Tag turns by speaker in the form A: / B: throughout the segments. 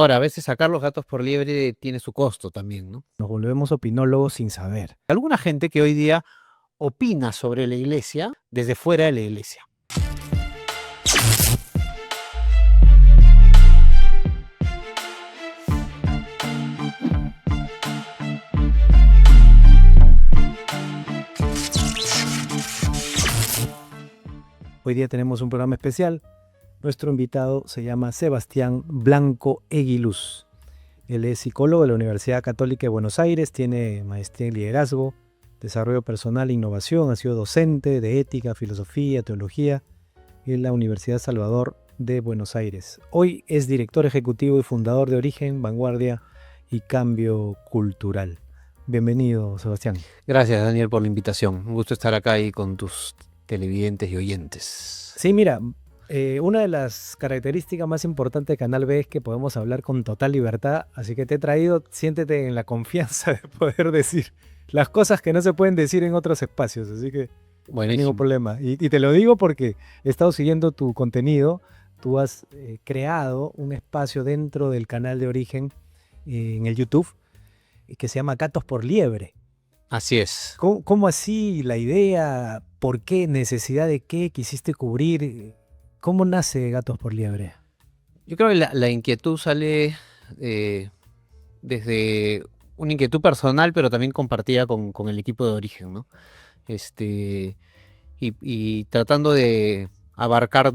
A: Ahora, a veces sacar los gatos por liebre tiene su costo también, ¿no?
B: Nos volvemos opinólogos sin saber.
A: Alguna gente que hoy día opina sobre la iglesia desde fuera de la iglesia.
B: Hoy día tenemos un programa especial. Nuestro invitado se llama Sebastián Blanco Eguiluz. Él es psicólogo de la Universidad Católica de Buenos Aires, tiene maestría en liderazgo, desarrollo personal e innovación, ha sido docente de ética, filosofía, teología en la Universidad Salvador de Buenos Aires. Hoy es director ejecutivo y fundador de Origen, Vanguardia y Cambio Cultural. Bienvenido, Sebastián.
A: Gracias, Daniel, por la invitación. Un gusto estar acá ahí con tus televidentes y oyentes.
B: Sí, mira, una de las características más importantes de Canal B es que podemos hablar con total libertad, así que te he traído, siéntete en la confianza de poder decir las cosas que no se pueden decir en otros espacios, así que no hay ningún problema. Y te lo digo porque he estado siguiendo tu contenido, tú has creado un espacio dentro del canal de Origen en el YouTube que se llama Gatos por Liebre.
A: Así es.
B: ¿Cómo así la idea? ¿Por qué? ¿Necesidad de qué? ¿Quisiste cubrir? ¿Cómo nace Gatos por Liebre?
A: Yo creo que la inquietud sale desde una inquietud personal, pero también compartida con el equipo de Origen, ¿no? Y tratando de abarcar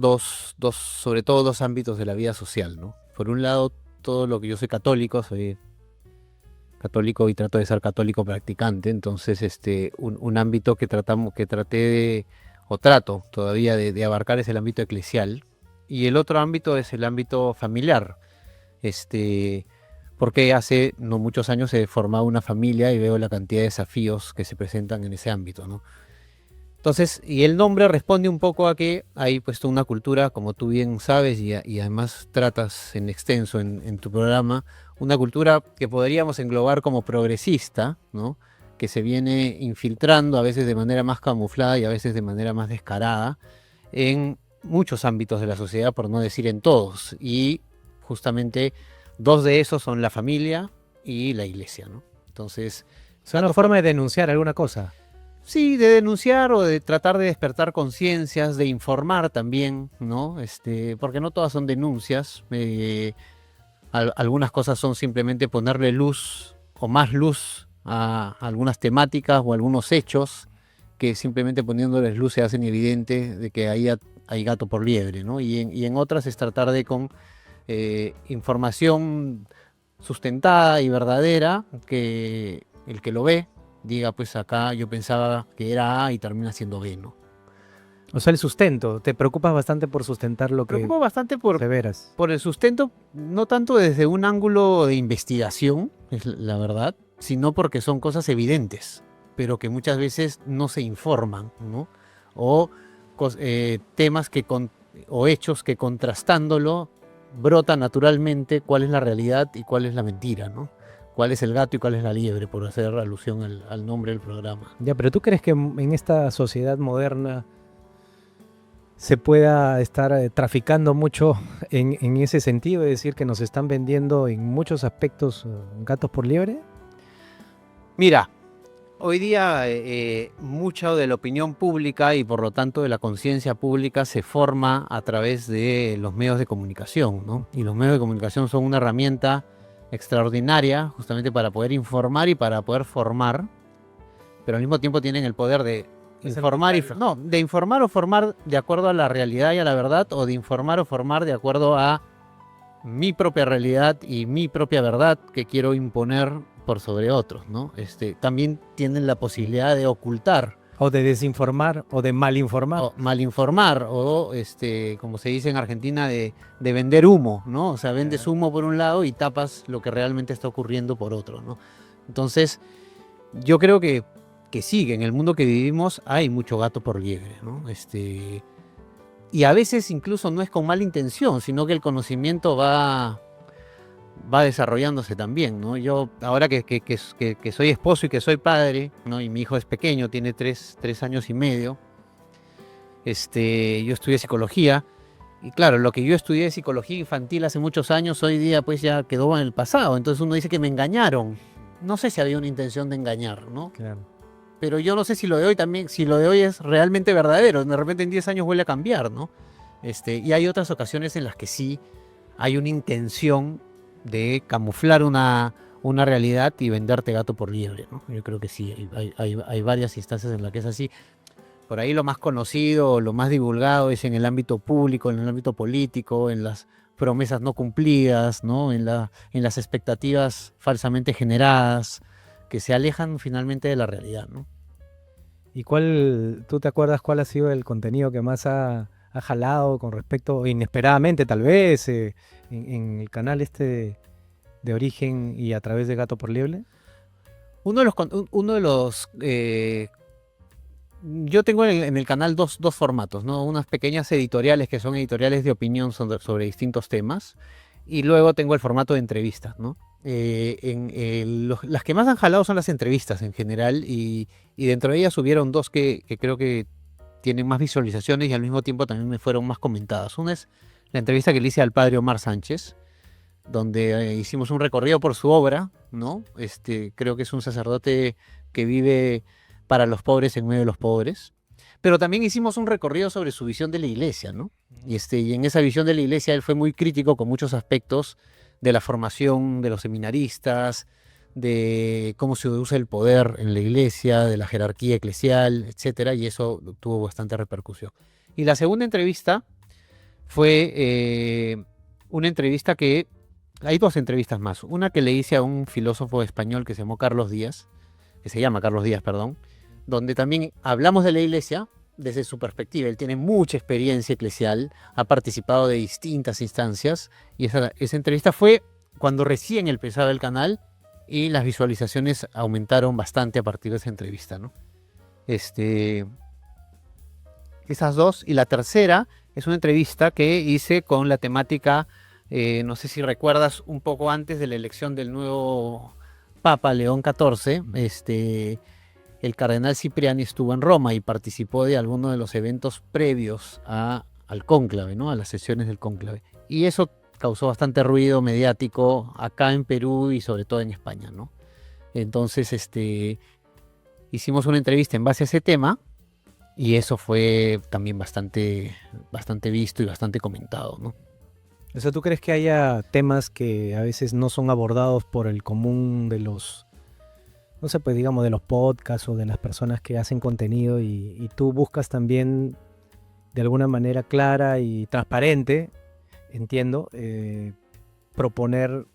A: sobre todo dos ámbitos de la vida social, ¿no? Por un lado, todo lo que yo soy católico y trato de ser católico practicante, entonces un ámbito que trato todavía de abarcar es el ámbito eclesial, y el otro ámbito es el ámbito familiar, porque hace no muchos años he formado una familia y veo la cantidad de desafíos que se presentan en ese ámbito, ¿no? Entonces, y el nombre responde un poco a que hay puesto una cultura, como tú bien sabes, y además tratas en extenso en tu programa, una cultura que podríamos englobar como progresista, ¿no? Que se viene infiltrando a veces de manera más camuflada y a veces de manera más descarada en muchos ámbitos de la sociedad, por no decir en todos. Y justamente dos de esos son la familia y la iglesia, ¿no? Entonces,
B: ¿es una forma de denunciar alguna cosa?
A: Sí, de denunciar o de tratar de despertar conciencias, de informar también, ¿no? Porque no todas son denuncias. Algunas cosas son simplemente ponerle luz o más luz a algunas temáticas o algunos hechos que simplemente poniéndoles luz se hacen evidente de que ahí hay gato por liebre, ¿no? Y en otras es tratar de con información sustentada y verdadera que el que lo ve diga, pues acá yo pensaba que era A y termina siendo B, ¿no?
B: O sea, el sustento. ¿Te preocupas bastante por sustentar lo que
A: preocupo bastante por el sustento, no tanto desde un ángulo de investigación, es la verdad, sino porque son cosas evidentes, pero que muchas veces no se informan, ¿no? O temas o hechos que contrastándolo brota naturalmente cuál es la realidad y cuál es la mentira, ¿no? Cuál es el gato y cuál es la liebre, por hacer alusión al nombre del programa.
B: Ya, pero ¿tú crees que en esta sociedad moderna se pueda estar traficando mucho en ese sentido? Es decir, que nos están vendiendo en muchos aspectos gatos por liebre.
A: Mira, hoy día mucha de la opinión pública y por lo tanto de la conciencia pública se forma a través de los medios de comunicación, ¿no? Y los medios de comunicación son una herramienta extraordinaria justamente para poder informar y para poder formar, pero al mismo tiempo tienen el poder de informar de informar o formar de acuerdo a la realidad y a la verdad, o de informar o formar de acuerdo a mi propia realidad y mi propia verdad que quiero imponer por sobre otros, ¿no? También tienen la posibilidad de ocultar.
B: O de desinformar, o de malinformar.
A: O malinformar, o como se dice en Argentina, de vender humo, ¿no? O sea, vendes humo por un lado y tapas lo que realmente está ocurriendo por otro, ¿no? Entonces, yo creo que sí, que en el mundo que vivimos hay mucho gato por liebre, ¿no? Y a veces incluso no es con mala intención, sino que el conocimiento va desarrollándose también, ¿no? Yo ahora que soy esposo y que soy padre, ¿no? Y mi hijo es pequeño, tiene 3 años y medio, yo estudié psicología Y claro, lo que yo estudié de psicología infantil hace muchos años, hoy día pues ya quedó en el pasado. Entonces uno dice que me engañaron. No sé si había una intención de engañar, ¿no?
B: Claro.
A: Pero yo no sé si lo de hoy también, si lo de hoy es realmente verdadero. De repente en 10 años vuelve a cambiar, ¿no? Y hay otras ocasiones en las que sí hay una intención de camuflar una realidad y venderte gato por liebre, ¿no? Yo creo que sí, hay varias instancias en las que es así. Por ahí lo más conocido, lo más divulgado es en el ámbito público, en el ámbito político, en las promesas no cumplidas, ¿no? En las expectativas falsamente generadas, que se alejan finalmente de la realidad, ¿no?
B: ¿Y tú te acuerdas cuál ha sido el contenido que más ha jalado con respecto, inesperadamente tal vez, en el canal de Origen y a través de Gato por Liebre?
A: Yo tengo en el canal dos formatos, ¿no? Unas pequeñas editoriales que son editoriales de opinión sobre distintos temas, y luego tengo el formato de entrevistas, ¿no? Las que más han jalado son las entrevistas en general, y dentro de ellas hubieron dos que creo que tienen más visualizaciones y al mismo tiempo también me fueron más comentadas. Una es la entrevista que le hice al padre Omar Sánchez, donde hicimos un recorrido por su obra, ¿no? Creo que es un sacerdote que vive para los pobres en medio de los pobres. Pero también hicimos un recorrido sobre su visión de la iglesia, ¿no? Y en esa visión de la iglesia él fue muy crítico con muchos aspectos de la formación de los seminaristas, de cómo se usa el poder en la iglesia, de la jerarquía eclesial, etcétera, y eso tuvo bastante repercusión. Y la segunda entrevista fue una entrevista que... Hay dos entrevistas más. Una que le hice a un filósofo español que se llama Carlos Díaz, perdón, donde también hablamos de la iglesia desde su perspectiva. Él tiene mucha experiencia eclesial, ha participado de distintas instancias, y esa entrevista fue cuando recién empezaba el canal y las visualizaciones aumentaron bastante a partir de esa entrevista, ¿no? Esas dos. Y la tercera es una entrevista que hice con la temática, no sé si recuerdas, un poco antes de la elección del nuevo Papa León XIV, el cardenal Cipriani estuvo en Roma y participó de algunos de los eventos previos al cónclave, ¿no? A las sesiones del cónclave. Y eso causó bastante ruido mediático acá en Perú y sobre todo en España, ¿no? Entonces, hicimos una entrevista en base a ese tema y eso fue también bastante visto y bastante comentado, ¿no?
B: O sea, ¿tú crees que haya temas que a veces no son abordados por el común de los, no sé, pues digamos, de los podcasts o de las personas que hacen contenido, y tú buscas también de alguna manera clara y transparente, entiendo, proponer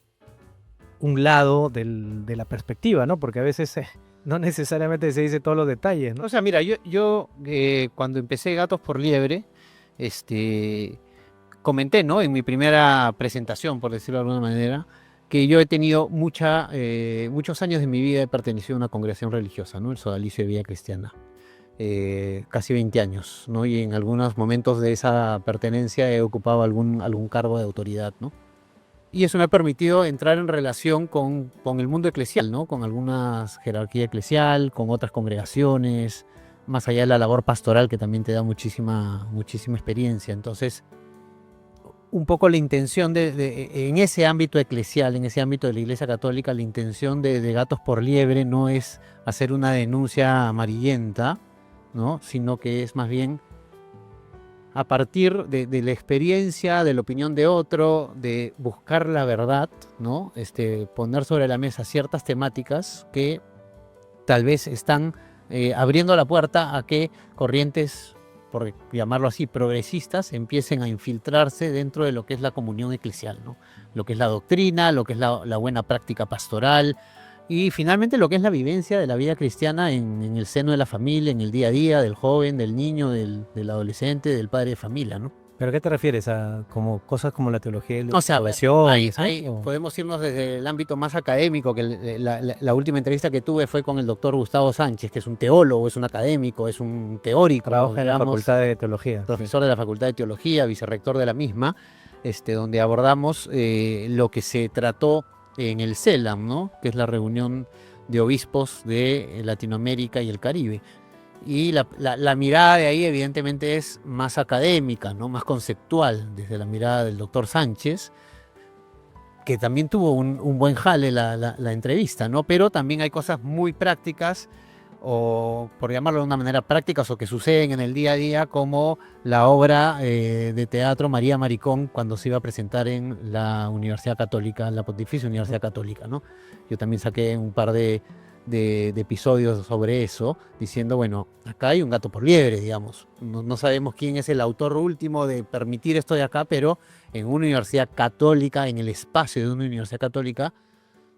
B: un lado de la perspectiva, ¿no? Porque a veces no necesariamente se dice todos los detalles, ¿no?
A: O sea, mira, yo cuando empecé Gatos por Liebre, comenté, ¿no? En mi primera presentación, por decirlo de alguna manera, que yo he tenido muchos años de mi vida he pertenecido a una congregación religiosa, ¿no? El Sodalicio de Vida Cristiana. Casi 20 años, ¿no? Y en algunos momentos de esa pertenencia he ocupado algún cargo de autoridad, ¿no? Y eso me ha permitido entrar en relación con el mundo eclesial, ¿no? Con algunas jerarquía eclesial, con otras congregaciones, más allá de la labor pastoral que también te da muchísima experiencia. Entonces, un poco la intención en ese ámbito eclesial, en ese ámbito de la Iglesia Católica, la intención de Gatos por Liebre no es hacer una denuncia amarillenta, ¿no? Sino que es más bien a partir de la experiencia, de la opinión de otro, de buscar la verdad, ¿no? Poner sobre la mesa ciertas temáticas que tal vez están abriendo la puerta a que corrientes, por llamarlo así, progresistas, empiecen a infiltrarse dentro de lo que es la comunión eclesial, ¿no? Lo que es la doctrina, lo que es la buena práctica pastoral, y finalmente lo que es la vivencia de la vida cristiana en el seno de la familia, en el día a día, del joven, del niño, del adolescente, del padre de familia, ¿no?
B: ¿Pero a qué te refieres? ¿A como cosas como la teología y la
A: O sea,
B: salvación?
A: podemos irnos desde el ámbito más académico, que la última entrevista que tuve fue con el doctor Gustavo Sánchez, que es un teólogo, es un académico, es un teórico.
B: Trabaja en la Facultad de Teología.
A: Profesor de la Facultad de Teología, vicerrector de la misma, donde abordamos lo que se trató en el CELAM, ¿no? Que es la reunión de obispos de Latinoamérica y el Caribe. Y la mirada de ahí evidentemente es más académica, ¿no? Más conceptual, desde la mirada del doctor Sánchez, que también tuvo un buen jale la entrevista, ¿no? Pero también hay cosas muy prácticas, o por llamarlo de una manera prácticas, o que suceden en el día a día, como la obra de teatro María Maricón cuando se iba a presentar en la Universidad Católica, la Pontificia Universidad Católica, ¿no? Yo también saqué un par de episodios sobre eso, diciendo, bueno, acá hay un gato por liebre, digamos. No sabemos quién es el autor último de permitir esto de acá, pero en una universidad católica, en el espacio de una universidad católica,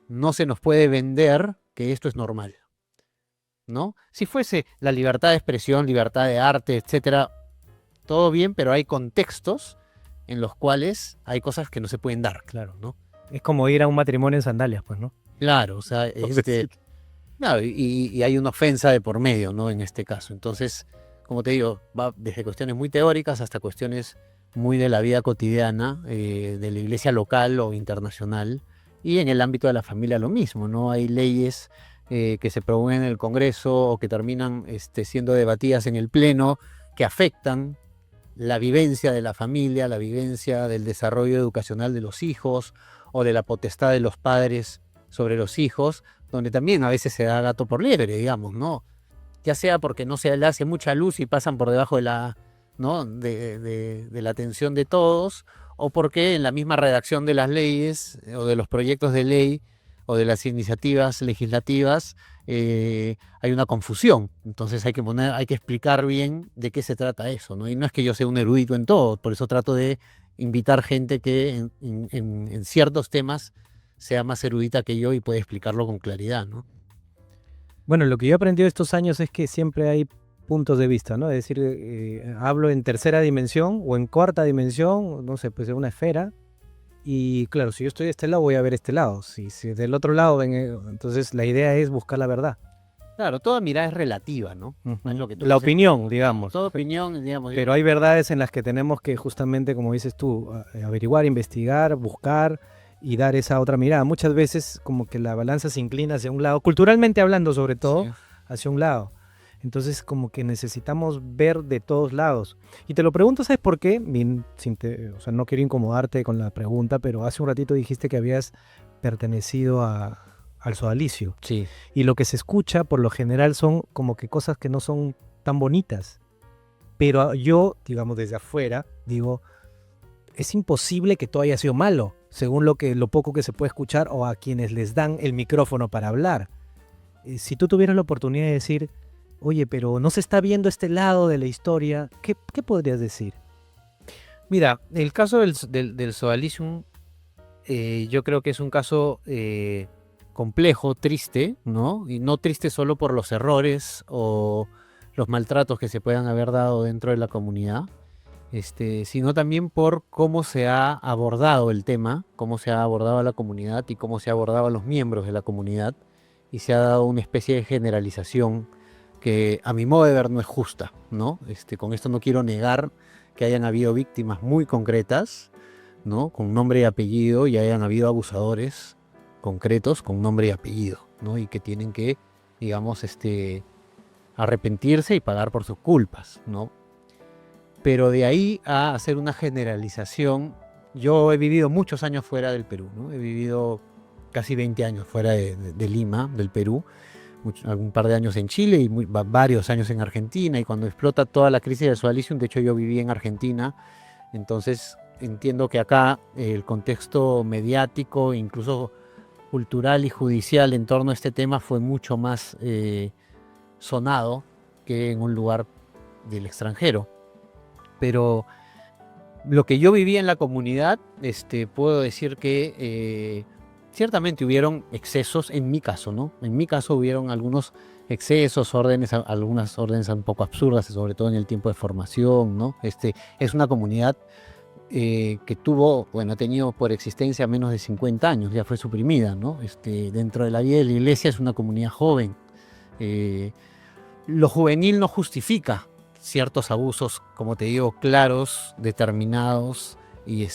A: no se nos puede vender que esto es normal, ¿no? Si fuese la libertad de expresión, libertad de arte, etcétera, todo bien, pero hay contextos en los cuales hay cosas que no se pueden dar,
B: Claro, ¿no? Es como ir a un matrimonio en sandalias, pues, ¿no?
A: claro, o sea, claro, y hay una ofensa de por medio, ¿no? En este caso. Entonces, como te digo, va desde cuestiones muy teóricas hasta cuestiones muy de la vida cotidiana, de la iglesia local o internacional, y en el ámbito de la familia lo mismo, ¿no? Hay leyes que se promueven en el Congreso o que terminan siendo debatidas en el Pleno, que afectan la vivencia de la familia, la vivencia del desarrollo educacional de los hijos o de la potestad de los padres sobre los hijos, donde también a veces se da gato por liebre, digamos, ¿no? Ya sea porque no se le hace mucha luz y pasan por debajo de la, ¿no? de la atención de todos, o porque en la misma redacción de las leyes o de los proyectos de ley o de las iniciativas legislativas hay una confusión. Entonces hay que explicar bien de qué se trata eso, ¿no? Y no es que yo sea un erudito en todo, por eso trato de invitar gente que en ciertos temas sea más erudita que yo y puede explicarlo con claridad, ¿no?
B: Bueno, lo que yo he aprendido estos años es que siempre hay puntos de vista, ¿no? Es decir, hablo en tercera dimensión o en cuarta dimensión, no sé, pues en una esfera. Y claro, si yo estoy de este lado, voy a ver este lado. Si del otro lado ven, entonces la idea es buscar la verdad.
A: Claro, toda mirada es relativa, ¿no?
B: Ujú.
A: Es lo que tú
B: La
A: dices.
B: opinión, digamos.
A: Toda opinión, digamos.
B: Pero hay verdades en las que tenemos que justamente, como dices tú, averiguar, investigar, buscar y dar esa otra mirada. Muchas veces como que la balanza se inclina hacia un lado, culturalmente hablando sobre todo,
A: Sí.
B: hacia un lado. Entonces como que necesitamos ver de todos lados. Y te lo pregunto, ¿sabes por qué? O sea, no quiero incomodarte con la pregunta, pero hace un ratito dijiste que habías pertenecido al sodalicio.
A: Sí.
B: Y lo que se escucha por lo general son como que cosas que no son tan bonitas. Pero yo, digamos desde afuera, digo, es imposible que todo haya sido malo, según lo poco que se puede escuchar o a quienes les dan el micrófono para hablar. Si tú tuvieras la oportunidad de decir, oye, pero no se está viendo este lado de la historia, ¿qué podrías decir?
A: Mira, el caso del sodalicium, yo creo que es un caso complejo, triste, ¿no? Y no triste solo por los errores o los maltratos que se puedan haber dado dentro de la comunidad, sino también por cómo se ha abordado el tema, cómo se ha abordado a la comunidad y cómo se ha abordado a los miembros de la comunidad, y se ha dado una especie de generalización que a mi modo de ver no es justa, ¿no? Con esto no quiero negar que hayan habido víctimas muy concretas, ¿no? Con nombre y apellido, y hayan habido abusadores concretos con nombre y apellido, ¿no? Y que tienen que, digamos, arrepentirse y pagar por sus culpas, ¿no? Pero de ahí a hacer una generalización, yo he vivido muchos años fuera del Perú, ¿no? He vivido casi 20 años fuera de Lima, del Perú, un par de años en Chile y varios años en Argentina, y cuando explota toda la crisis del sodalicium, de hecho yo viví en Argentina, entonces entiendo que acá el contexto mediático, incluso cultural y judicial en torno a este tema fue mucho más sonado que en un lugar del extranjero. Pero lo que yo viví en la comunidad, puedo decir que ciertamente hubieron excesos en mi caso, ¿no? En mi caso hubieron algunos excesos, algunas órdenes un poco absurdas, sobre todo en el tiempo de formación, ¿no? Es una comunidad que ha tenido por existencia menos de 50 años, ya fue suprimida, ¿no? Dentro de la vida de la iglesia es una comunidad joven. Lo juvenil no justifica ciertos abusos, como te digo, claros, determinados, y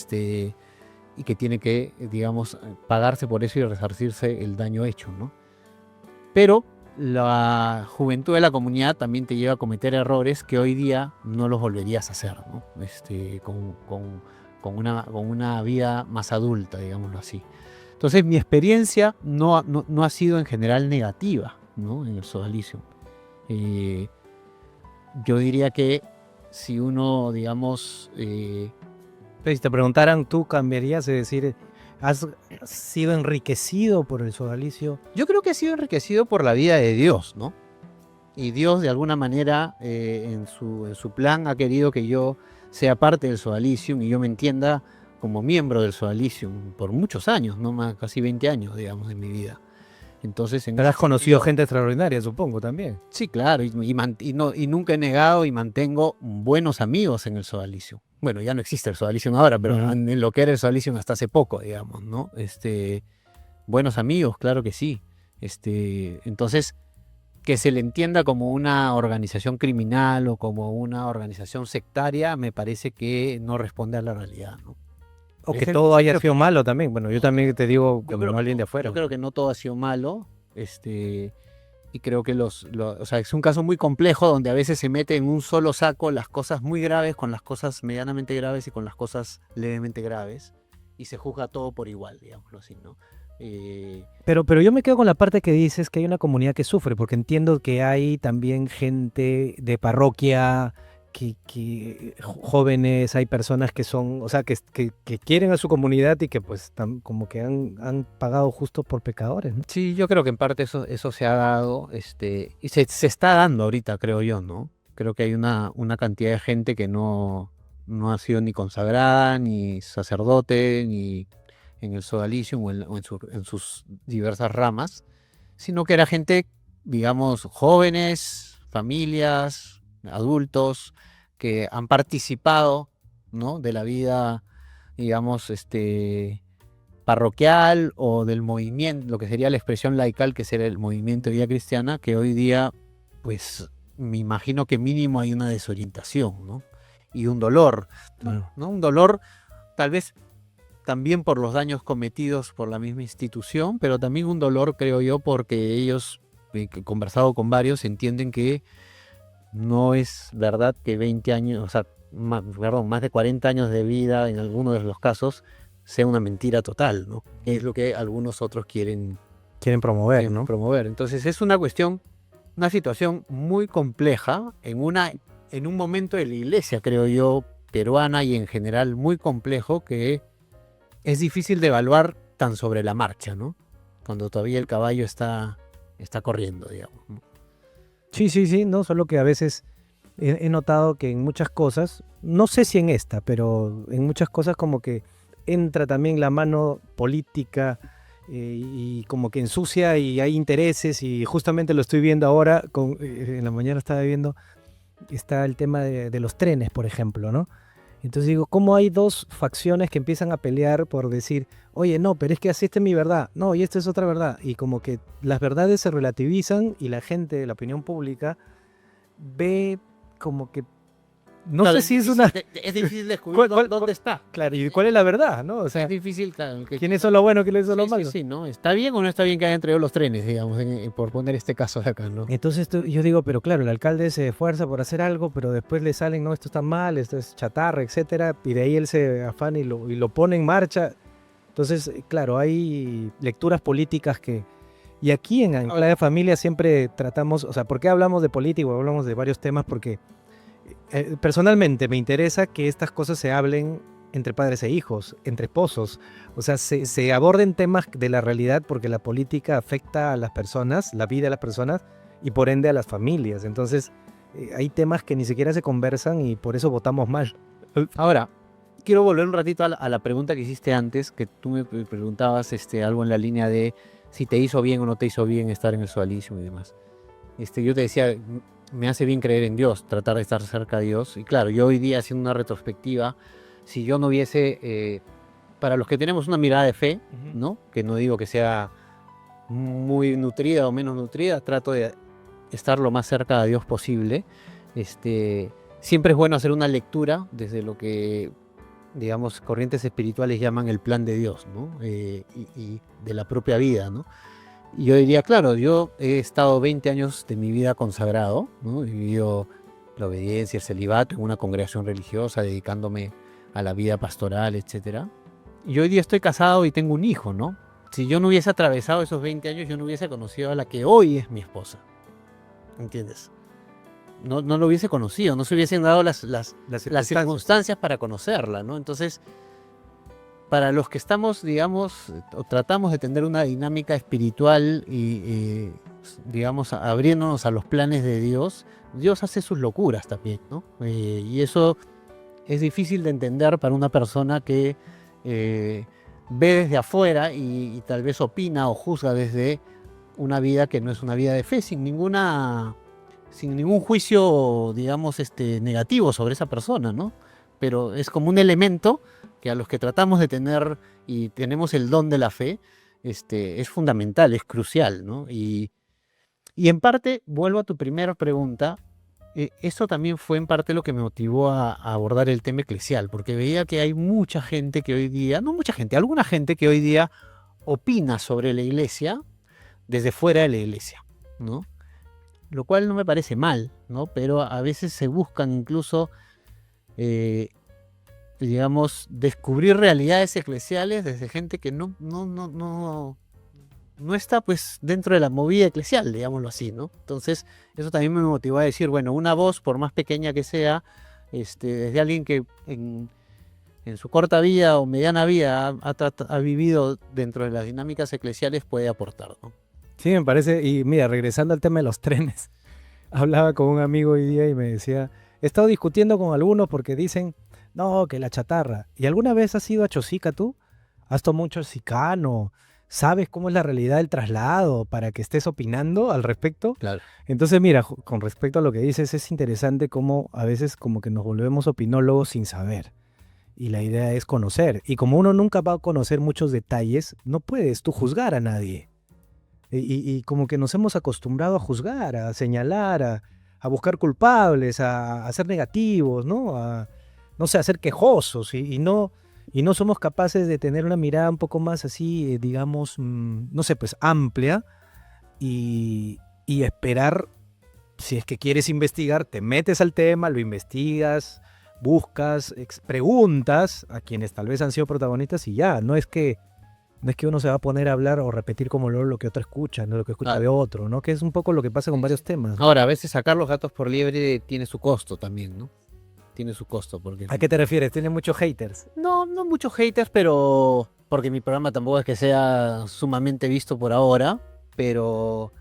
A: que tiene que, digamos, pagarse por eso y resarcirse el daño hecho, ¿no? Pero la juventud de la comunidad también te lleva a cometer errores que hoy día no los volverías a hacer, ¿no? Con una vida más adulta, digámoslo así. Entonces, mi experiencia no ha sido en general negativa, ¿no? En el sodalicio. Yo diría que si uno, digamos,
B: Pero si te preguntaran, ¿tú cambiarías? Es decir, ¿has sido enriquecido por el sodalicio?
A: yo creo que he sido enriquecido por la vida de Dios, ¿no? Y Dios, de alguna manera, en su plan, ha querido que yo sea parte del Sodalicium y yo me entienda como miembro del Sodalicium por muchos años, no más, casi 20 años, digamos, de mi vida. Entonces,
B: Pero has conocido gente extraordinaria, supongo, también.
A: sí, claro, y nunca he negado y mantengo buenos amigos en el Sodalicium. Bueno, ya no existe el Sodalicium ahora, pero
B: Ujú.
A: en lo que era el Sodalicium hasta hace poco, digamos, ¿no? Buenos amigos, claro que sí. Entonces, que se le entienda como una organización criminal o como una organización sectaria, me parece que no responde a la realidad, ¿no?
B: O
A: Es
B: que
A: el-
B: todo haya
A: creo-
B: sido malo también. Bueno, yo también te digo
A: yo
B: como
A: creo,
B: alguien de afuera.
A: yo creo que no todo ha sido malo, y creo que o sea, es un caso muy complejo donde a veces se mete en un solo saco las cosas muy graves con las cosas medianamente graves y con las cosas levemente graves, y se juzga todo por igual, digámoslo así, ¿no?
B: Pero yo me quedo con la parte que dices que hay una comunidad que sufre, porque entiendo que hay también gente de parroquia, jóvenes, hay personas que son, o sea, que quieren a su comunidad y que pues como que han pagado justo por pecadores, ¿no?
A: Sí, yo creo que en parte eso se ha dado, y se está dando ahorita, creo yo, ¿no? Creo que hay una cantidad de gente que no ha sido ni consagrada, ni sacerdote, ni en el sodalicium o en sus diversas ramas, sino que era gente, digamos, jóvenes, familias, adultos, que han participado, ¿no? De la vida, digamos, parroquial o del movimiento, lo que sería la expresión laical, que sería el movimiento de vida cristiana, que hoy día, pues, me imagino que mínimo hay una desorientación, ¿no? Y un dolor,
B: Claro.
A: ¿no? Un dolor, tal vez también por los daños cometidos por la misma institución, pero también un dolor, creo yo, porque ellos, que he conversado con varios, entienden que no es verdad que 20 años, o sea, más de 40 años de vida en algunos de los casos sea una mentira total, ¿no? Es lo que algunos otros quieren
B: Quieren promover, ¿no?
A: promover. Entonces es una cuestión, una situación muy compleja en un momento de la iglesia, creo yo, peruana y en general muy complejo, que es difícil de evaluar tan sobre la marcha, ¿no? Cuando todavía el caballo está corriendo, digamos, ¿no?
B: Sí, no, solo que a veces he notado que en muchas cosas, no sé si en esta, pero en muchas cosas como que entra también la mano política y como que ensucia y hay intereses y justamente lo estoy viendo ahora, en la mañana estaba viendo, está el tema de los trenes, por ejemplo, ¿no? Entonces digo, ¿cómo hay dos facciones que empiezan a pelear por decir, oye, no, pero es que así esta es mi verdad, no, y esta es otra verdad? Y como que las verdades se relativizan y la gente, la opinión pública, ve como que, no
A: Claro,
B: sé si es una...
A: es difícil descubrir dónde está.
B: Claro, ¿y cuál es la verdad, no? O sea,
A: Es difícil, claro.
B: ¿quiénes son lo bueno, quiénes son lo
A: Sí,
B: malo?
A: sí, ¿no? ¿Está bien o no está bien que hayan traído los trenes, digamos, por poner este caso de acá, ¿no?
B: Entonces yo digo, pero claro, el alcalde se esfuerza por hacer algo, pero después le salen, no, esto está mal, esto es chatarra, etcétera, y de ahí él se afana y lo pone en marcha. Entonces, claro, hay lecturas políticas que... Y aquí en Habla de Familia siempre tratamos, o sea, ¿por qué hablamos de política? Hablamos de varios temas porque personalmente me interesa que estas cosas se hablen entre padres e hijos, entre esposos, o sea, se aborden temas de la realidad porque la política afecta a las personas, la vida de las personas y por ende a las familias. Entonces, hay temas que ni siquiera se conversan y por eso votamos mal.
A: Ahora, quiero volver un ratito a la pregunta que hiciste antes, que tú me preguntabas algo en la línea de si te hizo bien o no te hizo bien estar en el sodalicio y demás. Yo te decía, me hace bien creer en Dios, tratar de estar cerca de Dios. Y claro, yo hoy día haciendo una retrospectiva, si yo no hubiese, para los que tenemos una mirada de fe, ¿no? Que no digo que sea muy nutrida o menos nutrida, trato de estar lo más cerca de Dios posible. Siempre es bueno hacer una lectura desde lo que, digamos, corrientes espirituales llaman el plan de Dios, ¿no? Y de la propia vida, ¿no? Y yo diría, claro, yo he estado 20 años de mi vida consagrado, ¿no? He vivido la obediencia, el celibato en una congregación religiosa, dedicándome a la vida pastoral, etcétera. Y hoy día estoy casado y tengo un hijo, ¿no? Si yo no hubiese atravesado esos 20 años, yo no hubiese conocido a la que hoy es mi esposa. ¿Entiendes? No lo hubiese conocido, no se hubiesen dado las circunstancias para conocerla, ¿no? Entonces, para los que estamos, digamos, o tratamos de tener una dinámica espiritual y digamos, abriéndonos a los planes de Dios, Dios hace sus locuras también, ¿no? Y eso es difícil de entender para una persona que ve desde afuera y tal vez opina o juzga desde una vida que no es una vida de fe, sin ningún juicio, digamos, negativo sobre esa persona, ¿no? Pero es como un elemento que a los que tratamos de tener y tenemos el don de la fe, es fundamental, es crucial, ¿no? Y en parte, vuelvo a tu primera pregunta, eso también fue en parte lo que me motivó a abordar el tema eclesial, porque veía que hay mucha gente que hoy día, no mucha gente, alguna gente que hoy día opina sobre la iglesia desde fuera de la iglesia, ¿no? Lo cual no me parece mal, ¿no? Pero a veces se buscan incluso, digamos, descubrir realidades eclesiales desde gente que no está pues dentro de la movida eclesial, digámoslo así, ¿no? Entonces, eso también me motivó a decir, bueno, una voz, por más pequeña que sea, desde alguien que en su corta vida o mediana vida ha vivido dentro de las dinámicas eclesiales, puede aportar, ¿no?
B: Sí, me parece. Y mira, regresando al tema de los trenes, hablaba con un amigo hoy día y me decía, he estado discutiendo con algunos porque dicen, no, que la chatarra. ¿Y alguna vez has ido a Chosica tú? ¿Has tomado un chosicano? ¿Sabes cómo es la realidad del traslado para que estés opinando al respecto?
A: Claro.
B: Entonces, mira, con respecto a lo que dices, es interesante cómo a veces como que nos volvemos opinólogos sin saber. Y la idea es conocer. Y como uno nunca va a conocer muchos detalles, no puedes tú juzgar a nadie. Y como que nos hemos acostumbrado a juzgar, a señalar, a buscar culpables, a ser negativos, ¿no? No sé, a ser quejosos y no somos capaces de tener una mirada un poco más así, digamos, no sé, pues amplia y esperar, si es que quieres investigar, te metes al tema, lo investigas, buscas, preguntas a quienes tal vez han sido protagonistas y ya, no es que uno se va a poner a hablar o repetir como lo que otro escucha, no lo que escucha de otro, ¿no? Que es un poco lo que pasa con varios temas.
A: Ahora, a veces sacar los gatos por liebre tiene su costo también, ¿no? Tiene su costo. Porque
B: ¿A qué te refieres? ¿Tiene muchos haters?
A: No muchos haters, pero porque mi programa tampoco es que sea sumamente visto por ahora, pero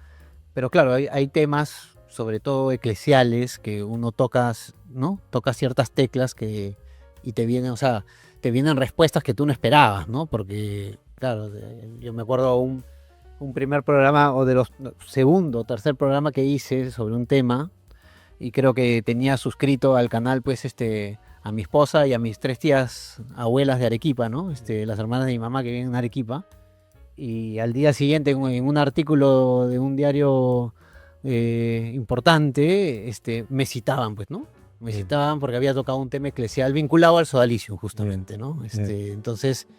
A: claro, hay temas, sobre todo eclesiales, que uno toca, ¿no? Toca ciertas teclas y te vienen, o sea, te vienen respuestas que tú no esperabas, ¿no? Porque, claro, yo me acuerdo un primer programa, o de los segundo o tercer programa que hice sobre un tema, y creo que tenía suscrito al canal, pues, a mi esposa y a mis 3 tías abuelas de Arequipa, ¿no? Las hermanas de mi mamá que viven en Arequipa. Y al día siguiente, en un artículo de un diario importante, me citaban, pues, ¿no? Me citaban porque había tocado un tema eclesial vinculado al sodalicio, justamente, ¿no? Entonces,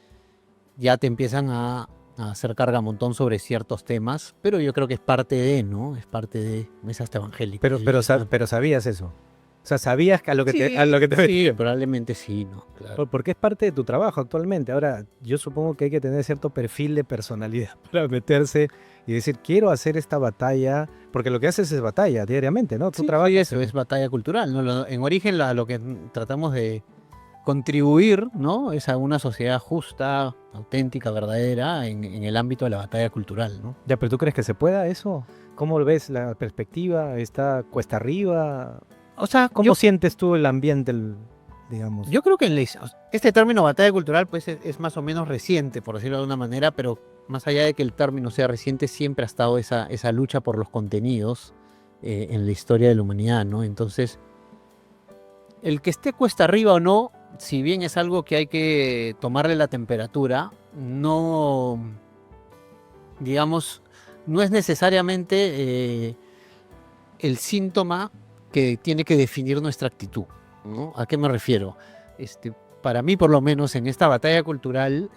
A: ya te empiezan a hacer carga montón sobre ciertos temas, pero yo creo que es parte de, ¿no? Es parte de, es hasta evangélico.
B: Pero sabías eso. O sea, sabías que a lo que te metías.
A: Sí, probablemente sí, ¿no? Claro.
B: Porque es parte de tu trabajo actualmente. Ahora, yo supongo que hay que tener cierto perfil de personalidad para meterse y decir, quiero hacer esta batalla, porque lo que haces es batalla diariamente, ¿no? Tú trabajas.
A: Sí, eso es batalla cultural, ¿no? En origen, lo que tratamos de contribuir, ¿no? Es a una sociedad justa, auténtica, verdadera, en el ámbito de la batalla cultural, ¿no?
B: Ya, pero ¿tú crees que se pueda eso? ¿Cómo ves la perspectiva? ¿Está cuesta arriba?
A: O sea,
B: ¿cómo sientes tú el ambiente, digamos?
A: Yo creo que este término batalla cultural, pues, es más o menos reciente, por decirlo de alguna manera, pero más allá de que el término sea reciente, siempre ha estado esa lucha por los contenidos en la historia de la humanidad, ¿no? Entonces, el que esté cuesta arriba o no, si bien es algo que hay que tomarle la temperatura, no, digamos, no es necesariamente el síntoma que tiene que definir nuestra actitud, ¿no? ¿A qué me refiero? Para mí, por lo menos, en esta batalla cultural,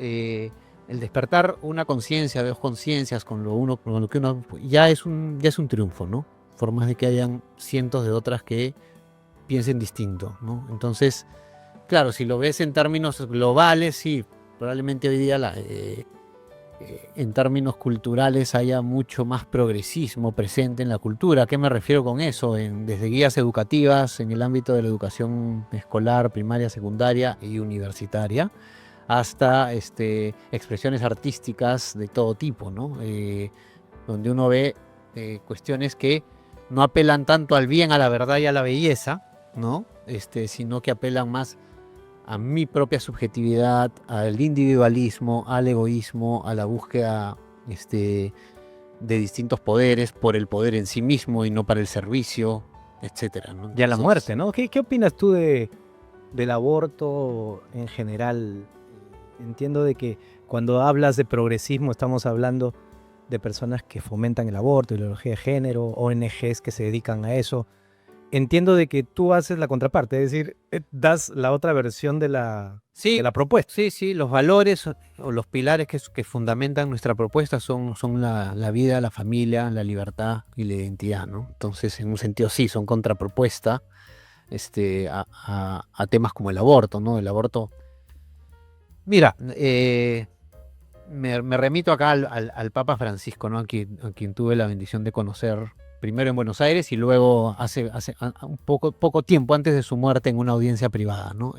A: el despertar una conciencia, dos conciencias con lo que uno ya es un triunfo, ¿no? Por más de que hayan cientos de otras que piensen distinto, ¿no? Entonces, claro, si lo ves en términos globales, sí, probablemente hoy día en términos culturales haya mucho más progresismo presente en la cultura. ¿A qué me refiero con eso? Desde guías educativas en el ámbito de la educación escolar, primaria, secundaria y universitaria, hasta expresiones artísticas de todo tipo, ¿no? Donde uno ve cuestiones que no apelan tanto al bien, a la verdad y a la belleza, ¿no? Sino que apelan más a mi propia subjetividad, al individualismo, al egoísmo, a la búsqueda de distintos poderes por el poder en sí mismo y no para el servicio, etcétera, ¿no?
B: Y a la muerte, ¿no? ¿Qué opinas tú del aborto en general? Entiendo de que cuando hablas de progresismo estamos hablando de personas que fomentan el aborto, ideología de género, ONGs que se dedican a eso. Entiendo de que tú haces la contraparte, es decir, das la otra versión de la propuesta.
A: Sí, los valores o los pilares que fundamentan nuestra propuesta son la vida, la familia, la libertad y la identidad, ¿no? Entonces, en un sentido sí, son contrapropuesta a temas como el aborto, ¿no? El aborto. Mira, me remito acá al Papa Francisco, ¿no? A quien tuve la bendición de conocer primero en Buenos Aires y luego hace un poco tiempo antes de su muerte en una audiencia privada, ¿no?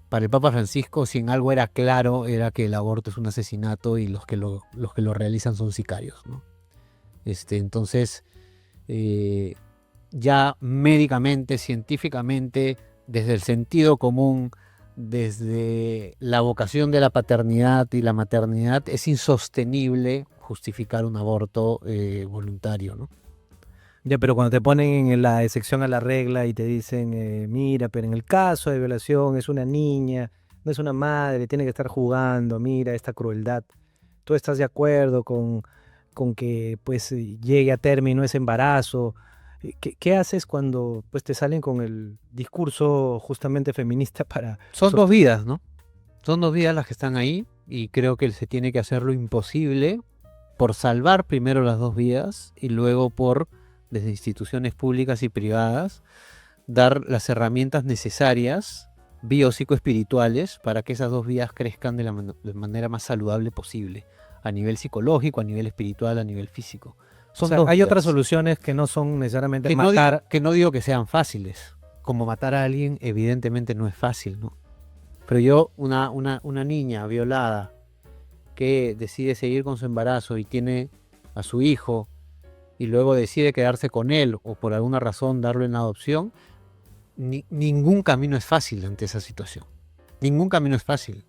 A: Para el Papa Francisco, si en algo era claro, era que el aborto es un asesinato y los que lo realizan son sicarios, ¿no? Entonces, ya médicamente, científicamente, desde el sentido común, desde la vocación de la paternidad y la maternidad, es insostenible justificar un aborto voluntario, ¿no?
B: Ya, pero cuando te ponen en la excepción a la regla y te dicen, mira, pero en el caso de violación es una niña, no es una madre, tiene que estar jugando, mira esta crueldad. ¿Tú estás de acuerdo con que pues llegue a término ese embarazo? ¿Qué haces cuando pues te salen con el discurso justamente feminista para...
A: Son dos vidas, ¿no? Son dos vidas las que están ahí y creo que se tiene que hacer lo imposible por salvar primero las dos vidas y luego por, desde instituciones públicas y privadas, dar las herramientas necesarias, biopsicoespirituales, para que esas dos vidas crezcan de manera más saludable posible, a nivel psicológico, a nivel espiritual, a nivel físico.
B: O sea, hay otras soluciones que no son necesariamente
A: matar. Que no digo que sean fáciles. Como matar a alguien, evidentemente no es fácil, ¿no? Pero yo, una niña violada que decide seguir con su embarazo y tiene a su hijo y luego decide quedarse con él o por alguna razón darlo en adopción, ningún camino es fácil ante esa situación. Ningún camino es fácil.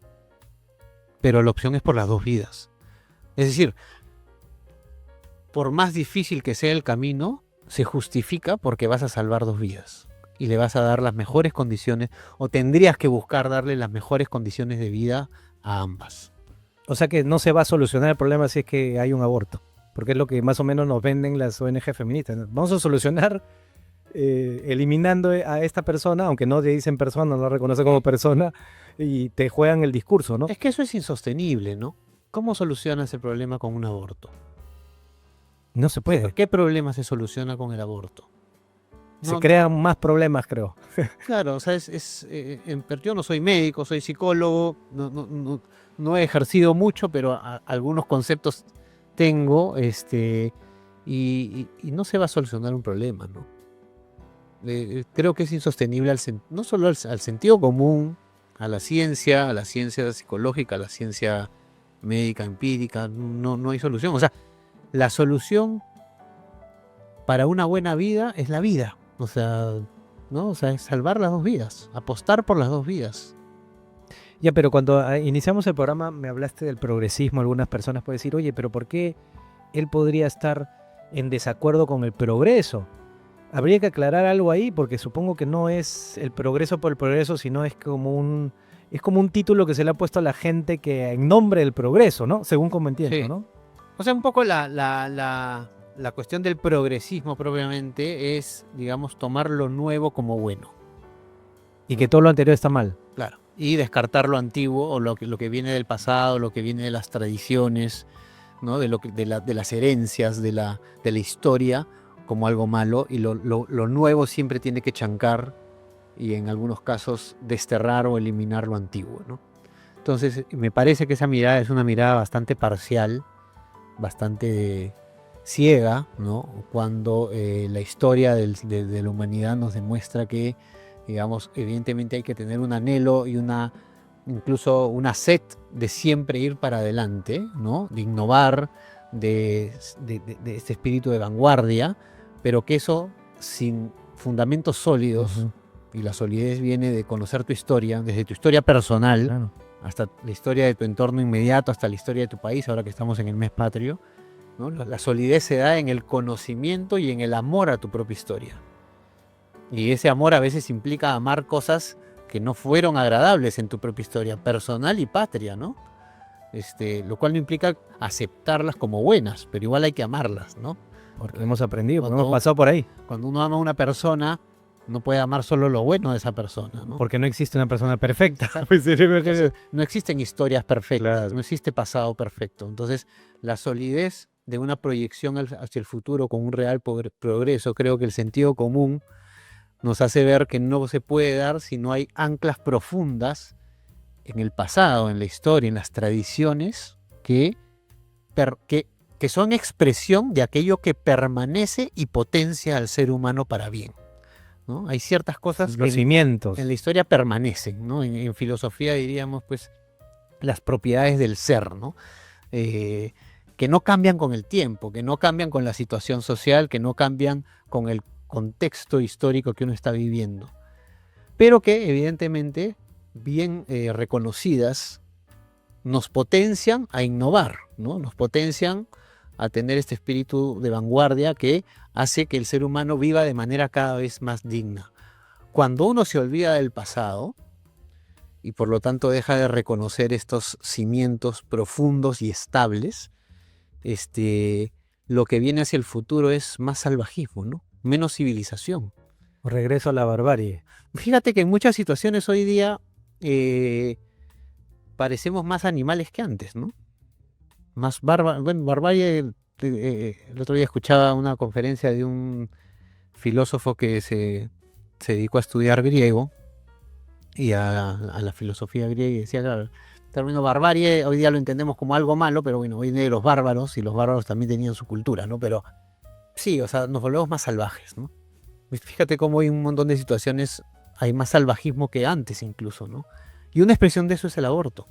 A: Pero la opción es por las dos vidas. Es decir, por más difícil que sea el camino, se justifica porque vas a salvar dos vidas y le vas a dar las mejores condiciones, o tendrías que buscar darle las mejores condiciones de vida a ambas.
B: O sea que no se va a solucionar el problema si es que hay un aborto, porque es lo que más o menos nos venden las ONG feministas, ¿no? Vamos a solucionar eliminando a esta persona, aunque no te dicen persona, no la reconoce como persona, y te juegan el discurso, ¿no?
A: Es que eso es insostenible, ¿no? ¿Cómo solucionas el problema con un aborto?
B: No se puede.
A: ¿Qué problema se soluciona con el aborto?
B: Se crean más problemas, creo.
A: Claro, o sea, yo no soy médico, soy psicólogo, no he ejercido mucho, pero algunos conceptos tengo, y no se va a solucionar un problema, ¿no? Creo que es insostenible no solo al sentido común, a la ciencia psicológica, a la ciencia médica, empírica, no hay solución. O sea, la solución para una buena vida es la vida. O sea, ¿no? O sea, es salvar las dos vidas, apostar por las dos vidas.
B: Ya, pero cuando iniciamos el programa me hablaste del progresismo. Algunas personas pueden decir, oye, pero ¿por qué él podría estar en desacuerdo con el progreso? Habría que aclarar algo ahí, porque supongo que no es el progreso por el progreso, sino es como un título que se le ha puesto a la gente que en nombre del progreso, ¿no? Según como entiendo, sí. ¿No?
A: O sea, un poco la cuestión del progresismo propiamente es, digamos, tomar lo nuevo como bueno.
B: Y que todo lo anterior está mal.
A: Claro. y descartar lo antiguo o lo que viene del pasado, lo que viene de las tradiciones, ¿no? De las herencias, de la historia como algo malo, y lo nuevo siempre tiene que chancar y en algunos casos desterrar o eliminar lo antiguo, ¿no? Entonces me parece que esa mirada es una mirada bastante parcial, bastante ciega, ¿no? Cuando la historia de la humanidad nos demuestra que, digamos, evidentemente hay que tener un anhelo y incluso una sed de siempre ir para adelante, ¿no? De innovar, de este espíritu de vanguardia, pero que eso sin fundamentos sólidos, y la solidez viene de conocer tu historia, desde tu historia personal,
B: Claro.
A: hasta la historia de tu entorno inmediato, hasta la historia de tu país, ahora que estamos en el mes patrio, ¿no? La solidez se da en el conocimiento y en el amor a tu propia historia. Y ese amor a veces implica amar cosas que no fueron agradables en tu propia historia, personal y patria, ¿no? Lo cual no implica aceptarlas como buenas, pero igual hay que amarlas, ¿no?
B: Porque hemos aprendido, porque
A: Cuando-
B: hemos pasado por ahí.
A: Cuando uno ama a una persona, no puede amar solo lo bueno de esa persona, ¿no?
B: Porque no existe una persona perfecta.
A: Exacto.
B: Pues,
A: Entonces, no existen historias perfectas,
B: Claro.
A: no existe pasado perfecto. Entonces, la solidez de una proyección hacia el futuro con un real progreso, creo que el sentido común nos hace ver que no se puede dar si no hay anclas profundas en el pasado, en la historia, en las tradiciones que son expresión de aquello que permanece y potencia al ser humano para bien, ¿no? Hay ciertas cosas
B: Los cimientos.
A: en la historia permanecen, ¿no? En filosofía diríamos, pues, las propiedades del ser, ¿no? Que no cambian con el tiempo, que no cambian con la situación social, que no cambian con el contexto histórico que uno está viviendo, pero que evidentemente, bien reconocidas, nos potencian a innovar, ¿no? Nos potencian a tener este espíritu de vanguardia que hace que el ser humano viva de manera cada vez más digna. Cuando uno se olvida del pasado y por lo tanto deja de reconocer estos cimientos profundos y estables, lo que viene hacia el futuro es más salvajismo, ¿no? Menos civilización.
B: Regreso a la barbarie.
A: Fíjate que en muchas situaciones hoy día parecemos más animales que antes, ¿no? Más barbarie. El otro día escuchaba una conferencia de un filósofo que se dedicó a estudiar griego y a la filosofía griega, y decía, claro, el término barbarie hoy día lo entendemos como algo malo, pero bueno, hoy día los bárbaros, y los bárbaros también tenían su cultura, ¿no? Pero sí, o sea, nos volvemos más salvajes, ¿no? Fíjate cómo hay un montón de situaciones, hay más salvajismo que antes incluso, ¿no? Y una expresión de eso es el aborto.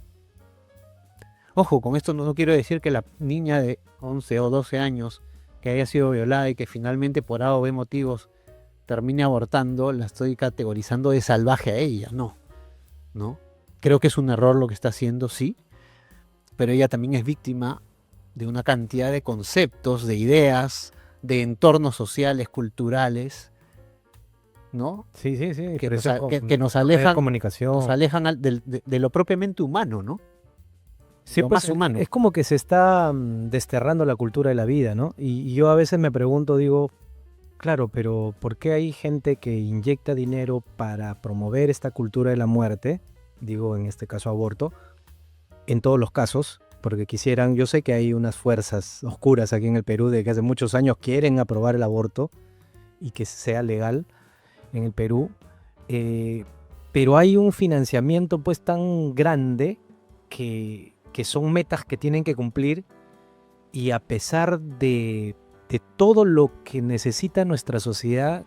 A: Ojo, con esto no quiero decir que la niña de 11 o 12 años que haya sido violada y que finalmente por A o B motivos termine abortando, la estoy categorizando de salvaje a ella, no. Creo que es un error lo que está haciendo, sí, pero ella también es víctima de una cantidad de conceptos, de ideas, de entornos sociales, culturales, ¿no?
B: Sí.
A: Que
B: Por eso
A: que nos
B: de
A: alejan,
B: comunicación.
A: de lo propiamente humano, ¿no?
B: Sí,
A: lo
B: pues,
A: más humano.
B: es como que se está desterrando la cultura de la vida, ¿no? Y yo a veces me pregunto, digo, claro, pero ¿por qué hay gente que inyecta dinero para promover esta cultura de la muerte? Digo, en este caso aborto, en todos los casos, porque quisieran, yo sé que hay unas fuerzas oscuras aquí en el Perú de que hace muchos años quieren aprobar el aborto y que sea legal en el Perú, pero hay un financiamiento pues tan grande que son metas que tienen que cumplir, y a pesar de todo lo que necesita nuestra sociedad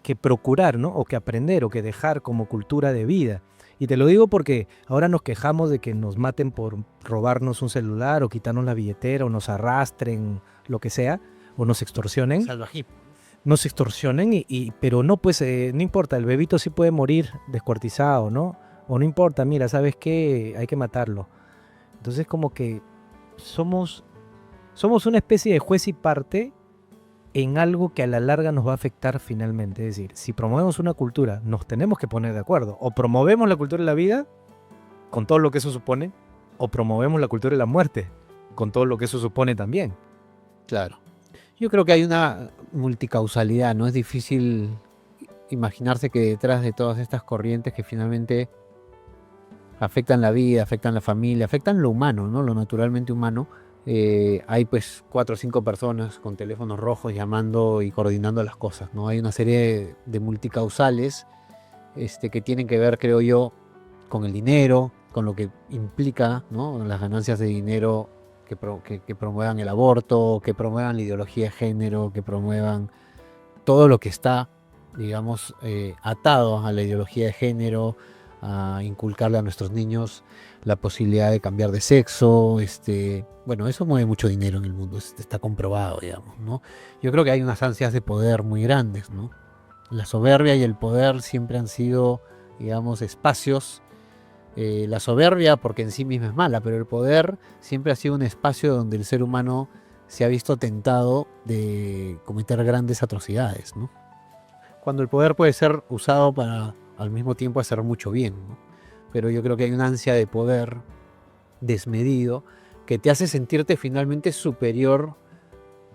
B: que procurar, ¿no? O que aprender o que dejar como cultura de vida. Y te lo digo porque ahora nos quejamos de que nos maten por robarnos un celular o quitarnos la billetera o nos arrastren, lo que sea, o nos extorsionen.
A: Salvajismo.
B: Nos extorsionen, pero no, pues no importa, el bebito sí puede morir descuartizado, ¿no? O no importa, mira, ¿sabes qué? Hay que matarlo. Entonces como que somos una especie de juez y parte en algo que a la larga nos va a afectar finalmente. Es decir, si promovemos una cultura, nos tenemos que poner de acuerdo. O promovemos la cultura de la vida, con todo lo que eso supone, o promovemos la cultura de la muerte, con todo lo que eso supone también.
A: Claro. Yo creo que hay una multicausalidad, ¿no? Es difícil imaginarse que detrás de todas estas corrientes que finalmente afectan la vida, afectan la familia, afectan lo humano, ¿no? Lo naturalmente humano. Hay pues 4 o 5 personas con teléfonos rojos llamando y coordinando las cosas, ¿no? Hay una serie de multicausales que tienen que ver, creo yo, con el dinero, con lo que implica, ¿no? Las ganancias de dinero que promuevan el aborto, que promuevan la ideología de género, que promuevan todo lo que está, digamos, atado a la ideología de género, a inculcarle a nuestros niños la posibilidad de cambiar de sexo. Bueno, eso mueve mucho dinero en el mundo, está comprobado, digamos, ¿no? Yo creo que hay unas ansias de poder muy grandes, ¿no? La soberbia y el poder siempre han sido, digamos, espacios. La soberbia porque en sí misma es mala, pero el poder siempre ha sido un espacio donde el ser humano se ha visto tentado de cometer grandes atrocidades, ¿no? Cuando el poder puede ser usado para al mismo tiempo hacer mucho bien, ¿no? Pero yo creo que hay una ansia de poder desmedido que te hace sentirte finalmente superior,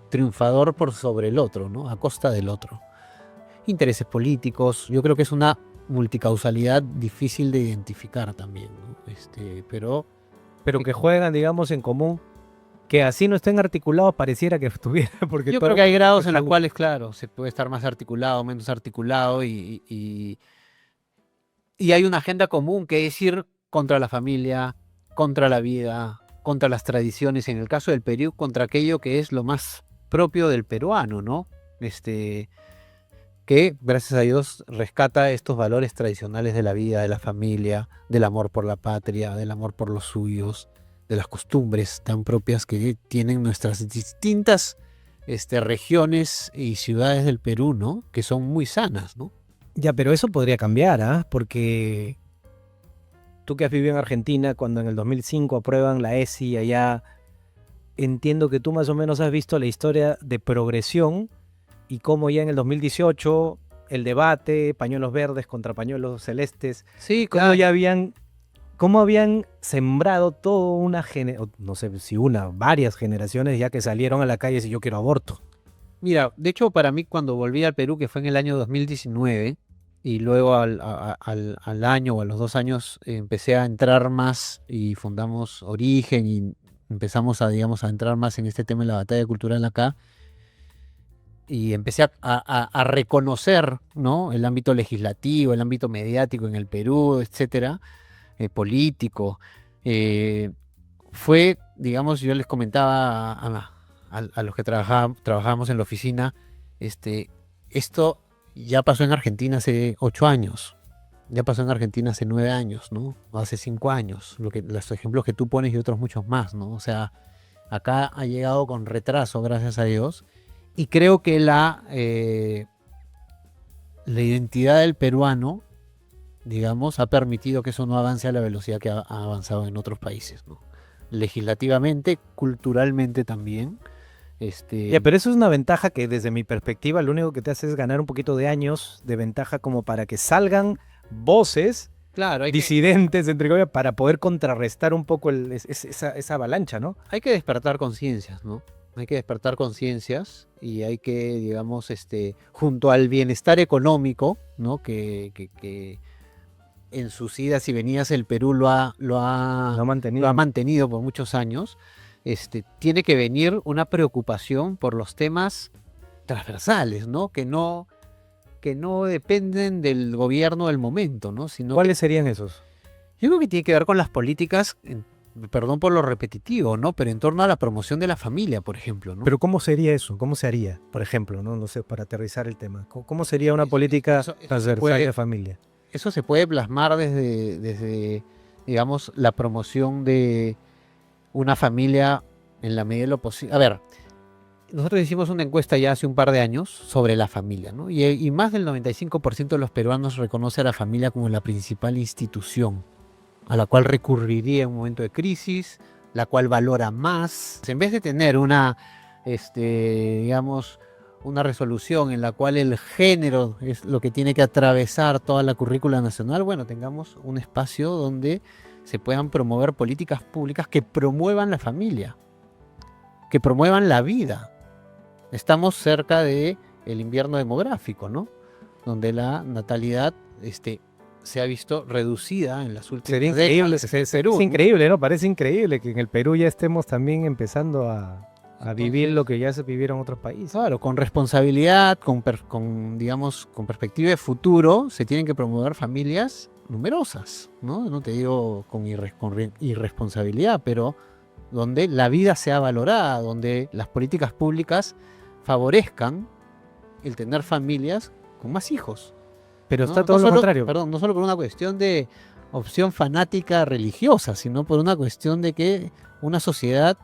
A: triunfador por sobre el otro, ¿no? A costa del otro. Intereses políticos, yo creo que es una multicausalidad difícil de identificar también, ¿no?
B: Pero que juegan, digamos, en común, que así no estén articulados, pareciera que estuviera, porque
A: yo creo que hay grados en los cuales, claro, se puede estar más articulado, menos articulado, y hay una agenda común que es ir contra la familia, contra la vida, contra las tradiciones, en el caso del Perú, contra aquello que es lo más propio del peruano, ¿no? Que, gracias a Dios, rescata estos valores tradicionales de la vida, de la familia, del amor por la patria, del amor por los suyos, de las costumbres tan propias que tienen nuestras distintas regiones y ciudades del Perú, ¿no? Que son muy sanas, ¿no?
B: Ya, pero eso podría cambiar, ¿ah? Porque tú que has vivido en Argentina, cuando en el 2005 aprueban la ESI allá, entiendo que tú más o menos has visto la historia de progresión y cómo ya en el 2018 el debate, pañuelos verdes contra pañuelos celestes,
A: sí,
B: cómo habían sembrado toda una no sé si varias generaciones ya que salieron a la calle si yo quiero aborto.
A: Mira, de hecho para mí cuando volví al Perú, que fue en el año 2019, y luego al año o a los 2 años empecé a entrar más y fundamos Origen y empezamos a entrar más en este tema de la batalla cultural acá, y empecé a reconocer, ¿no? El ámbito legislativo, el ámbito mediático en el Perú, etcétera, político. Fue, digamos, yo les comentaba a los que trabajábamos en la oficina, esto ya pasó en Argentina hace 8 años, ya pasó en Argentina hace 9 años, ¿no? Hace 5 años, los ejemplos que tú pones y otros muchos más, ¿no? O sea, acá ha llegado con retraso, gracias a Dios. Y creo que la identidad del peruano, digamos, ha permitido que eso no avance a la velocidad que ha avanzado en otros países, ¿no? Legislativamente, culturalmente también.
B: Ya, pero eso es una ventaja que desde mi perspectiva lo único que te hace es ganar un poquito de años de ventaja como para que salgan voces
A: claro,
B: disidentes, entre comillas, para poder contrarrestar un poco esa avalancha, ¿no?
A: Hay que despertar conciencias, ¿no? Hay que despertar conciencias y hay que, digamos, junto al bienestar económico, ¿no? Que en sus idas y venidas el Perú lo ha mantenido por muchos años, tiene que venir una preocupación por los temas transversales, ¿no? Que no dependen del gobierno del momento, ¿no?
B: ¿Cuáles serían esos?
A: Yo creo que tiene que ver con las políticas, perdón por lo repetitivo, ¿no? Pero en torno a la promoción de la familia, por ejemplo, ¿no?
B: Pero ¿cómo sería eso? ¿Cómo se haría, por ejemplo, no? No sé, para aterrizar el tema. ¿Cómo sería una política transversal de familia?
A: Eso se puede plasmar desde, digamos, la promoción de una familia en la medida de lo posible. A ver, nosotros hicimos una encuesta ya hace un par de años sobre la familia, ¿no? Y más del 95% de los peruanos reconoce a la familia como la principal institución a la cual recurriría en un momento de crisis, la cual valora más. En vez de tener una, digamos, una resolución en la cual el género es lo que tiene que atravesar toda la currícula nacional, bueno, tengamos un espacio donde se puedan promover políticas públicas que promuevan la familia, que promuevan la vida. Estamos cerca del invierno demográfico, ¿no? Donde la natalidad se ha visto reducida en las últimas
B: Sería increíble,
A: décadas en Perú,
B: es
A: ¿no?
B: increíble, ¿no? Parece increíble que en el Perú ya estemos también empezando a vivir
A: Entonces,
B: lo que ya se vivieron en otros países.
A: claro, con responsabilidad, digamos, con perspectiva de futuro, se tienen que promover familias numerosas, ¿no? No te digo con irresponsabilidad, pero donde la vida sea valorada, donde las políticas públicas favorezcan el tener familias con más hijos.
B: Pero
A: ¿No?
B: está
A: No
B: todo lo
A: solo,
B: contrario.
A: perdón, no solo por una cuestión de opción fanática religiosa, sino por una cuestión de que una sociedad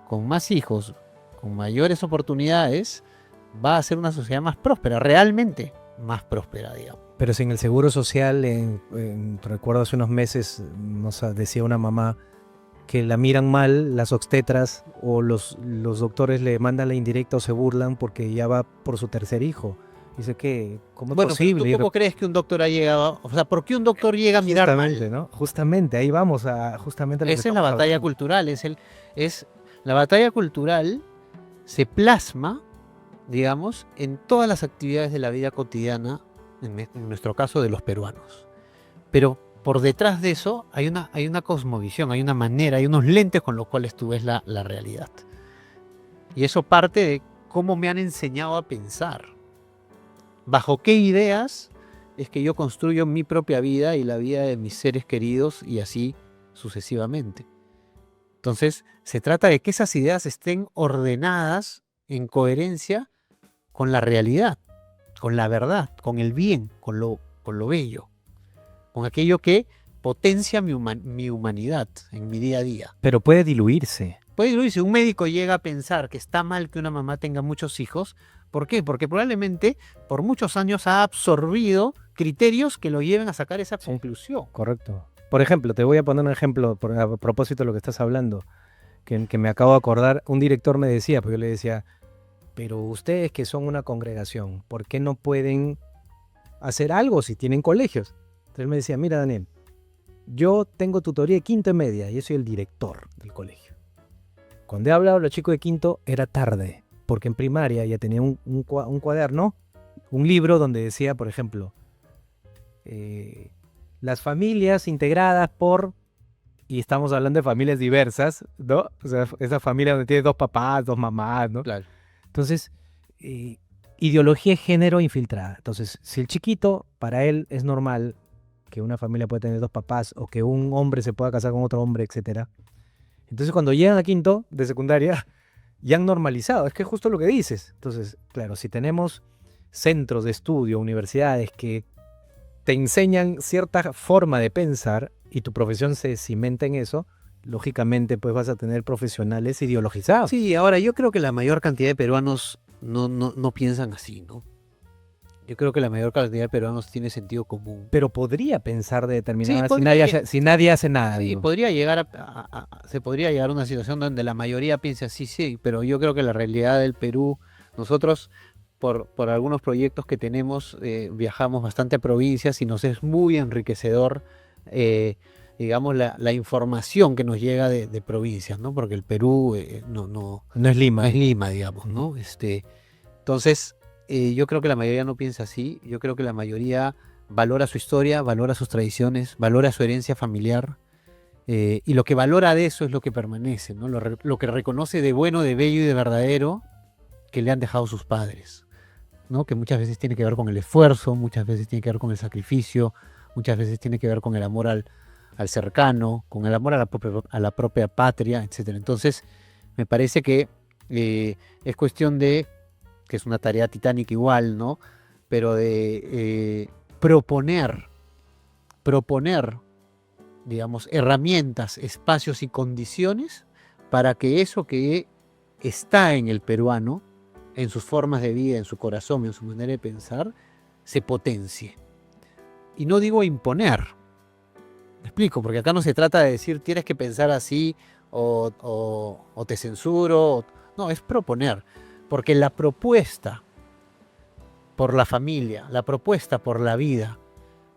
A: con más hijos, con mayores oportunidades, va a ser una sociedad más próspera, realmente más próspera, digamos.
B: Pero si en el Seguro Social, recuerdo hace unos meses, decía una mamá que la miran mal las obstetras o los doctores le mandan la indirecta o se burlan porque ya va por su tercer hijo. Dice que, ¿cómo es
A: Bueno,
B: posible?
A: ¿tú cómo crees que un doctor ha llegado? O sea, ¿por qué un doctor llega a mirar
B: Justamente,
A: mal?
B: ¿no? Justamente, ahí vamos justamente a lo que
A: Esa es la
B: estamos
A: batalla
B: hablando.
A: cultural, la batalla cultural se plasma, digamos, en todas las actividades de la vida cotidiana, en nuestro caso de los peruanos. Pero por detrás de eso hay una cosmovisión, hay una manera, hay unos lentes con los cuales tú ves la realidad. Y eso parte de cómo me han enseñado a pensar. ¿Bajo qué ideas es que yo construyo mi propia vida y la vida de mis seres queridos y así sucesivamente? Entonces, se trata de que esas ideas estén ordenadas en coherencia con la realidad, con la verdad, con el bien, con lo bello, con aquello que potencia mi humanidad en mi día a día.
B: Pero puede diluirse.
A: Puede diluir, si un médico llega a pensar que está mal que una mamá tenga muchos hijos, ¿por qué? Porque probablemente por muchos años ha absorbido criterios que lo lleven a sacar esa conclusión.
B: Correcto. Por ejemplo, te voy a poner un ejemplo a propósito de lo que estás hablando, que me acabo de acordar. Un director me decía, porque yo le decía, pero ustedes que son una congregación, ¿por qué no pueden hacer algo si tienen colegios? Entonces él me decía, mira Daniel, yo tengo tutoría de quinto y media y yo soy el director del colegio. Cuando he hablado a los chicos de quinto era tarde, porque en primaria ya tenía un cuaderno, un libro donde decía, por ejemplo, las familias integradas por, y estamos hablando de familias diversas, ¿no? O sea, esa familia donde tienes dos papás, dos mamás, ¿no?
A: Claro.
B: Entonces, ideología de género infiltrada. Entonces, si el chiquito, para él es normal que una familia pueda tener dos papás o que un hombre se pueda casar con otro hombre, etcétera. Entonces, cuando llegan a quinto de secundaria, ya han normalizado. Es que es justo lo que dices. Entonces, claro, si tenemos centros de estudio, universidades que te enseñan cierta forma de pensar y tu profesión se cimenta en eso, lógicamente pues vas a tener profesionales ideologizados.
A: Sí, ahora yo creo que la mayor cantidad de peruanos no piensan así, ¿no? Yo creo que la mayor cantidad de peruanos tiene sentido común.
B: Pero podría pensar de determinada
A: Sí,
B: manera si nadie hace nada.
A: Sí,
B: digo.
A: podría llegar se podría llegar a una situación donde la mayoría piense así, sí, pero yo creo que la realidad del Perú, nosotros por algunos proyectos que tenemos, viajamos bastante a provincias y nos es muy enriquecedor, digamos, la información que nos llega de provincias, ¿no? Porque el Perú no
B: No es Lima.
A: es Lima, digamos, ¿no? Entonces, yo creo que la mayoría no piensa así, yo creo que la mayoría valora su historia, valora sus tradiciones, valora su herencia familiar, y lo que valora de eso es lo que permanece, ¿no? Lo que reconoce de bueno, de bello y de verdadero que le han dejado sus padres, ¿no? Que muchas veces tiene que ver con el esfuerzo, muchas veces tiene que ver con el sacrificio, muchas veces tiene que ver con el amor al cercano, con el amor a la propia patria, etc. Entonces, me parece que es cuestión de, que es una tarea titánica igual, ¿no? Pero de proponer, digamos, herramientas, espacios y condiciones para que eso que está en el peruano, en sus formas de vida, en su corazón, en su manera de pensar, se potencie. Y no digo imponer, me explico, porque acá no se trata de decir tienes que pensar así o te censuro, no, es proponer, porque la propuesta por la familia, la propuesta por la vida,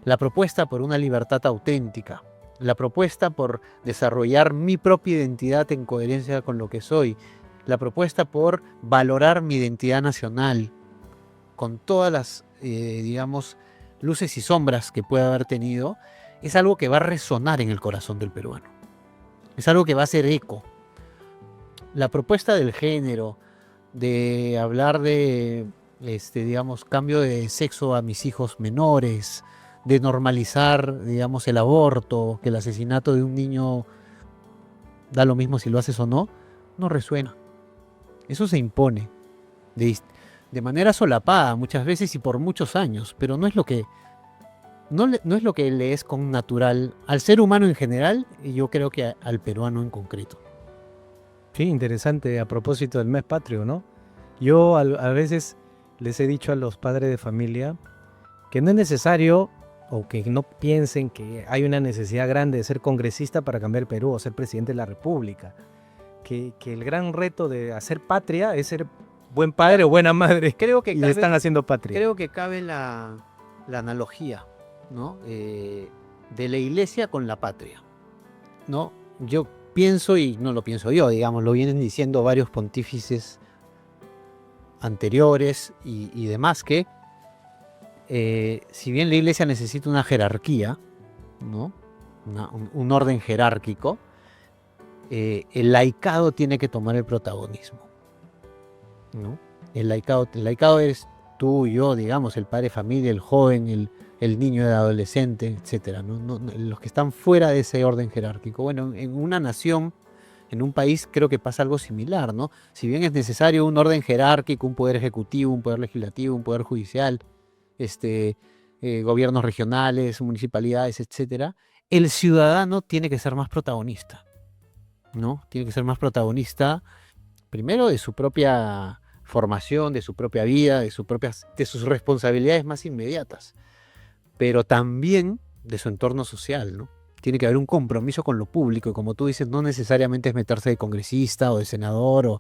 A: la propuesta por una libertad auténtica, la propuesta por desarrollar mi propia identidad en coherencia con lo que soy, la propuesta por valorar mi identidad nacional, con todas las, digamos, luces y sombras que pueda haber tenido, es algo que va a resonar en el corazón del peruano. Es algo que va a hacer eco. La propuesta del género, de hablar de, digamos, cambio de sexo a mis hijos menores, de normalizar, digamos, el aborto, que el asesinato de un niño da lo mismo si lo haces o no, no resuena. Eso se impone de manera solapada muchas veces y por muchos años, pero no es lo que no es lo que le es con natural al ser humano en general y yo creo que al peruano en concreto.
B: Sí, interesante a propósito del mes patrio, ¿no? Yo a veces les he dicho a los padres de familia que no es necesario o que no piensen que hay una necesidad grande de ser congresista para cambiar el Perú o ser presidente de la República. Que el gran reto de hacer patria es ser buen padre o buena madre.
A: Creo que
B: y le están haciendo patria.
A: Creo que cabe la analogía, ¿no? De la iglesia con la patria, ¿no? Yo pienso, y no lo pienso yo, digamos, lo vienen diciendo varios pontífices anteriores y demás, que si bien la iglesia necesita una jerarquía, ¿no? Un orden jerárquico, el laicado tiene que tomar el protagonismo, ¿no? El laicado es tú y yo, digamos, el padre de familia, el joven, el niño, el adolescente, etcétera, ¿no? Los que están fuera de ese orden jerárquico. Bueno, en una nación, en un país, creo que pasa algo similar, ¿no? Si bien es necesario un orden jerárquico, un poder ejecutivo, un poder legislativo, un poder judicial, gobiernos regionales, municipalidades, etcétera, el ciudadano tiene que ser más protagonista, ¿no? Tiene que ser más protagonista, primero de su propia formación, de su propia vida, de sus responsabilidades más inmediatas, pero también de su entorno social, ¿no? Tiene que haber un compromiso con lo público, y como tú dices, no necesariamente es meterse de congresista o de senador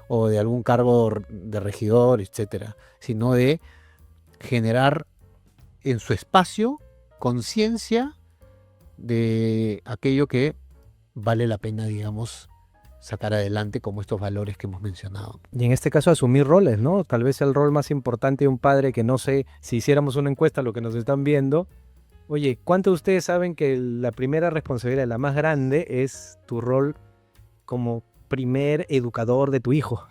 A: o de algún cargo de regidor, etcétera, sino de generar en su espacio conciencia de aquello que vale la pena, digamos, sacar adelante, como estos valores que hemos mencionado.
B: Y en este caso asumir roles, ¿no? Tal vez el rol más importante de un padre, que no sé, si hiciéramos una encuesta a lo que nos están viendo, oye, ¿cuántos de ustedes saben que la primera responsabilidad, la más grande, es tu rol como primer educador de tu hijo?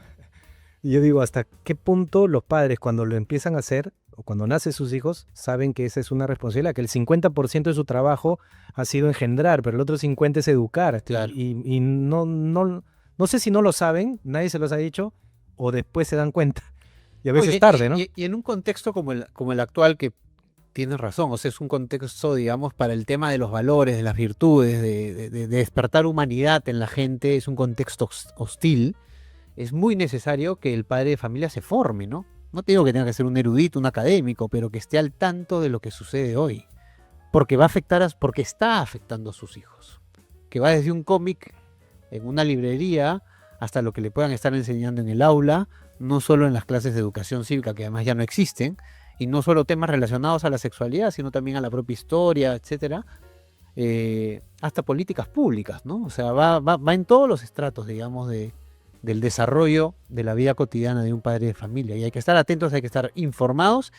B: Y yo digo, ¿hasta qué punto los padres, cuando lo empiezan a hacer, o cuando nacen sus hijos, saben que esa es una responsabilidad, que el 50% de su trabajo ha sido engendrar, pero el otro 50% es educar?
A: Claro.
B: Y no sé si no lo saben, nadie se los ha dicho, o después se dan cuenta. Y a veces tarde, ¿no?
A: Y en un contexto como el actual, que tienes razón, o sea, es un contexto, digamos, para el tema de los valores, de las virtudes, de despertar humanidad en la gente, es un contexto hostil. Es muy necesario que el padre de familia se forme, ¿no? No te digo que tenga que ser un erudito, un académico, pero que esté al tanto de lo que sucede hoy. Porque porque está afectando a sus hijos. Que va desde un cómic en una librería hasta lo que le puedan estar enseñando en el aula, no solo en las clases de educación cívica, que además ya no existen, y no solo temas relacionados a la sexualidad, sino también a la propia historia, etcétera, hasta políticas públicas, ¿no? O sea, va en todos los estratos, digamos, del desarrollo de la vida cotidiana de un padre de familia. Y hay que estar atentos, hay que estar informados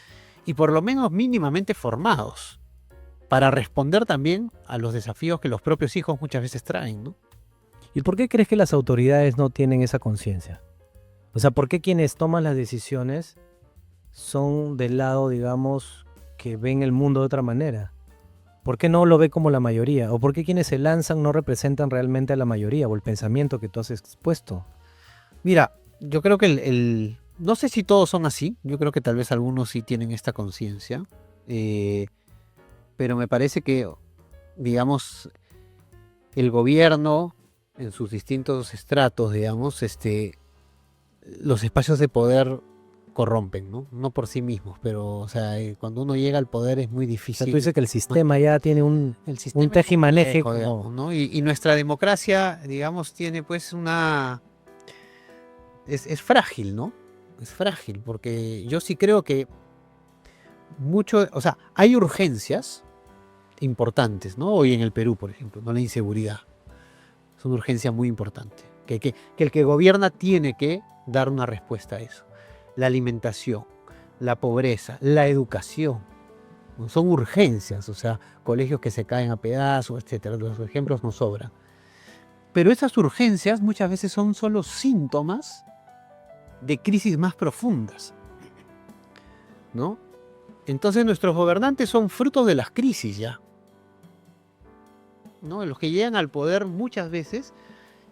A: y por lo menos mínimamente formados para responder también a los desafíos que los propios hijos muchas veces traen, ¿no?
B: ¿Y por qué crees que las autoridades no tienen esa conciencia? O sea, ¿por qué quienes toman las decisiones son del lado, digamos, que ven el mundo de otra manera? ¿Por qué no lo ve como la mayoría? ¿O por qué quienes se lanzan no representan realmente a la mayoría o el pensamiento que tú has expuesto?
A: Mira, yo creo que no sé si todos son así, yo creo que tal vez algunos sí tienen esta conciencia, pero me parece que, digamos, el gobierno en sus distintos estratos, digamos, los espacios de poder corrompen, ¿no? No por sí mismos, pero, o sea, cuando uno llega al poder es muy
B: O
A: difícil.
B: sea, tú dices que el sistema ya tiene un tejimaneje.
A: ¿No? Y nuestra democracia, digamos, tiene pues es frágil, ¿no? Es frágil, porque yo sí creo que o sea, hay urgencias importantes, ¿no? Hoy en el Perú, por ejemplo, ¿no? La inseguridad es una urgencia muy importante, que el que gobierna tiene que dar una respuesta a eso. La alimentación, la pobreza, la educación, ¿no? Son urgencias, o sea, colegios que se caen a pedazos, etcétera. Los ejemplos nos sobran. Pero esas urgencias muchas veces son solo síntomas de crisis más profundas, ¿no? Entonces nuestros gobernantes son frutos de las crisis ya, ¿no? Los que llegan al poder muchas veces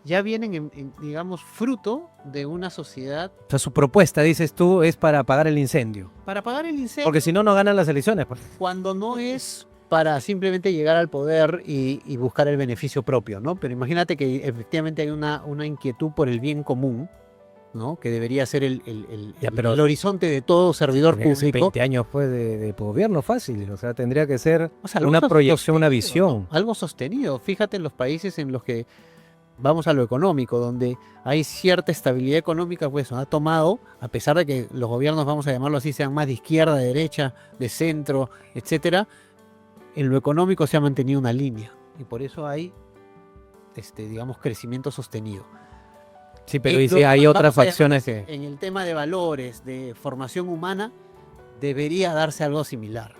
A: ya vienen, digamos, fruto de una sociedad.
B: O sea, su propuesta, dices tú, es para apagar el incendio.
A: Para apagar el incendio.
B: Porque si no, no ganan las elecciones. Pues.
A: Cuando no es para simplemente llegar al poder y buscar el beneficio propio, ¿no? Pero imagínate que efectivamente hay una inquietud por el bien común, ¿no? Que debería ser el horizonte de todo servidor público.
B: 20 años pues de gobierno fácil, o sea, tendría que ser
A: o sea,
B: una proyección, una visión.
A: ¿No? Algo sostenido. Fíjate en los países en los que vamos a lo económico, donde hay cierta estabilidad económica, pues ha tomado, a pesar de que los gobiernos, vamos a llamarlo así, sean más de izquierda, de derecha, de centro, etcétera, en lo económico se ha mantenido una línea y por eso hay, digamos, crecimiento sostenido.
B: Sí, pero dice, hay otras facciones que...
A: En el tema de valores, de formación humana, debería darse algo similar.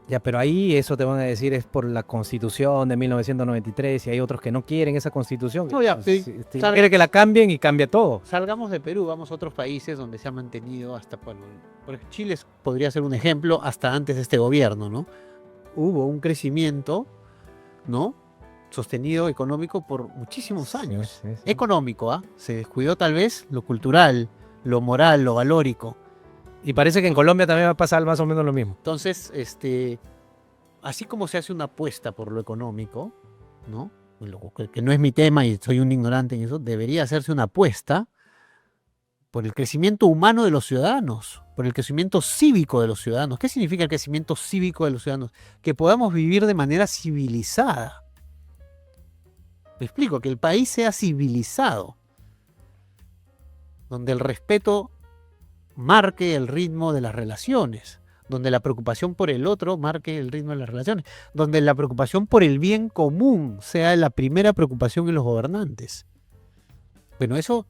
B: Ya, pero ahí eso te van a decir es por la Constitución de 1993 y hay otros que no quieren esa Constitución.
A: No, ya, sí,
B: quiere que la cambien y cambia todo.
A: Salgamos de Perú, vamos a otros países donde se ha mantenido hasta, bueno, por ejemplo, Chile podría ser un ejemplo hasta antes de este gobierno, ¿no? Hubo un crecimiento, ¿no? Sostenido económico por muchísimos años. Sí. Económico, ¿ah? Se descuidó tal vez lo cultural, lo moral, lo valórico.
B: Y parece que en Colombia también va a pasar más o menos lo mismo.
A: Entonces, así como se hace una apuesta por lo económico, ¿no? Que no es mi tema y soy un ignorante en eso, debería hacerse una apuesta por el crecimiento humano de los ciudadanos, por el crecimiento cívico de los ciudadanos. ¿Qué significa el crecimiento cívico de los ciudadanos? Que podamos vivir de manera civilizada. Me explico, que el país sea civilizado, donde el respeto marque el ritmo de las relaciones, donde la preocupación por el otro marque el ritmo de las relaciones, donde la preocupación por el bien común sea la primera preocupación en los gobernantes. Bueno, eso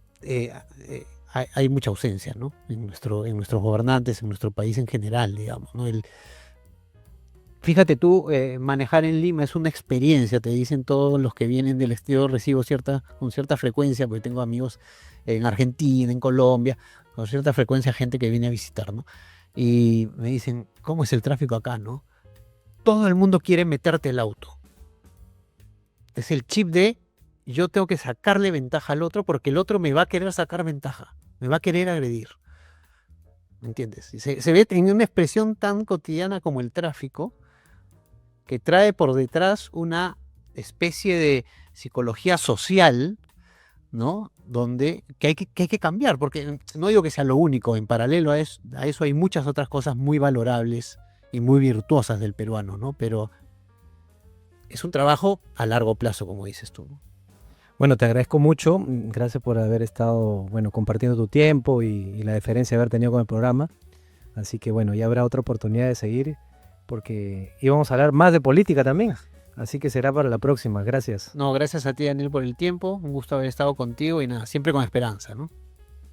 A: hay mucha ausencia, ¿no? En nuestros gobernantes, en nuestro país en general, digamos, ¿no? Fíjate tú, manejar en Lima es una experiencia, te dicen todos los que vienen del exterior, recibo con cierta frecuencia, porque tengo amigos en Argentina, en Colombia, con cierta frecuencia gente que viene a visitar, ¿no? Y me dicen, ¿cómo es el tráfico acá, no? Todo el mundo quiere meterte el auto. Es el chip de yo tengo que sacarle ventaja al otro porque el otro me va a querer sacar ventaja, me va a querer agredir. ¿Me entiendes? Se ve en una expresión tan cotidiana como el tráfico, que trae por detrás una especie de psicología social, ¿no? Que hay que cambiar, porque no digo que sea lo único, en paralelo a eso hay muchas otras cosas muy valorables y muy virtuosas del peruano, ¿no? Pero es un trabajo a largo plazo, como dices tú, ¿no?
B: Bueno, te agradezco mucho, gracias por haber estado, bueno, compartiendo tu tiempo y la deferencia de haber tenido con el programa. Así que bueno, ya habrá otra oportunidad de seguir, porque íbamos a hablar más de política también. Así que será para la próxima. Gracias.
A: No, gracias a ti, Daniel, por el tiempo. Un gusto haber estado contigo y nada, siempre con esperanza, ¿no?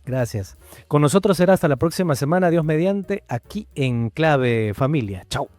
B: Gracias. Con nosotros será hasta la próxima semana, Dios mediante, aquí en Clave Familia. Chao.